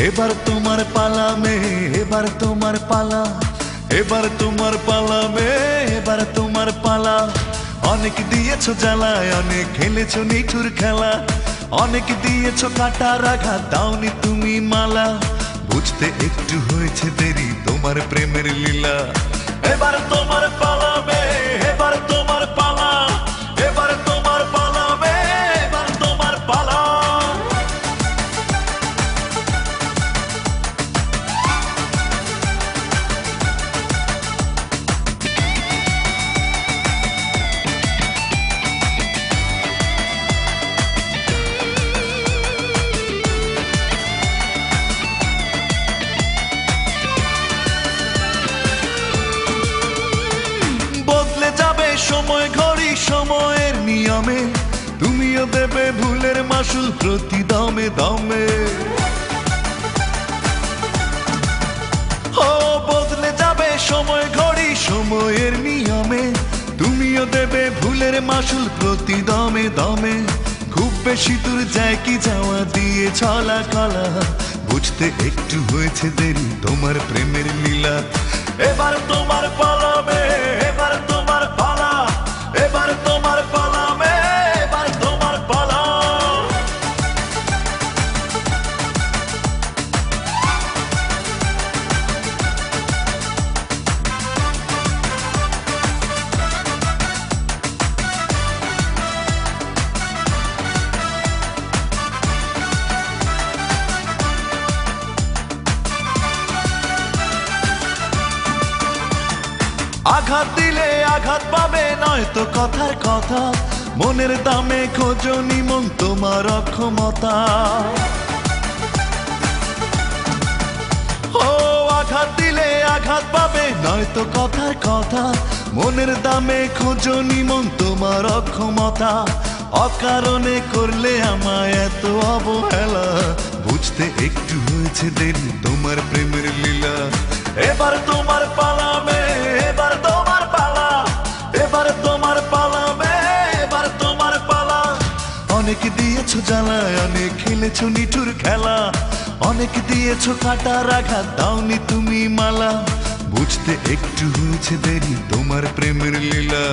এবার তোমার পালা মেয়ে, এবার তোমার পালা, এবার তোমার পালা মেয়ে, এবার তোমার পালা। অনেক দিয়েছো জ্বালায়, অনেক খেলেছো নিঠুর খেলা, অনেক দিয়েছো কাটার আঘাত, দাওনি তুমি মালা। বুঝতে একটু হয়েছে দেরি তোমার প্রেমের লীলা। এবার তোমার পালা মেয়ে, এবার তোমার পালা, এবার তোমার পালা মেয়ে, এবার তোমার পালা। বদলে যাবে সময় ঘড়ি সময়ের নিয়মে, তুমিও দেবে ভুলের মাসুল প্রতি দমে দমে। ও বদলে যাবে সময় ঘড়ি সময়ের নিয়মে, তুমিও দেবে ভুলের মাসুল প্রতি দমে দমে। খুব বেশি দূর যায় কি যাওয়া দিয়ে চলা কলা, বুঝতে একটু হয়েছে দেরি তোমার প্রেমের লীলা। এবার তোমার পালা মেয়ে, এবার তোমার পালা, এবার তোমার পালা মেয়ে, এবার তোমার পালা। আঘাত দিলে আঘাত পাবে নয়তো কথার কথা, মনের দামে খোঁজনি মন তোমার অক্ষমতা। ও আঘাত দিলে আঘাত পাবে নয়তো কথার কথা, মনের দামে খোঁজনি মন তোমার অক্ষমতা। অকারণে করলে আমায় এত অবহেলা, বুঝতে একটু হয়েছে দেরি তোমার প্রেমের লীলা। এবার তোমার পালা মেয়ে, এবার তোমার পালা, এবার তোমার পালা মেয়ে, এবার তোমার পালা। অনেক দিয়েছো জ্বালায়, অনেক খেলেছো নিঠুর খেলা, অনেক দিয়েছো কাটার আঘাত, দাওনি তুমি মালা। বুঝতে একটু হয়েছে দেরি তোমার প্রেমের লীলা।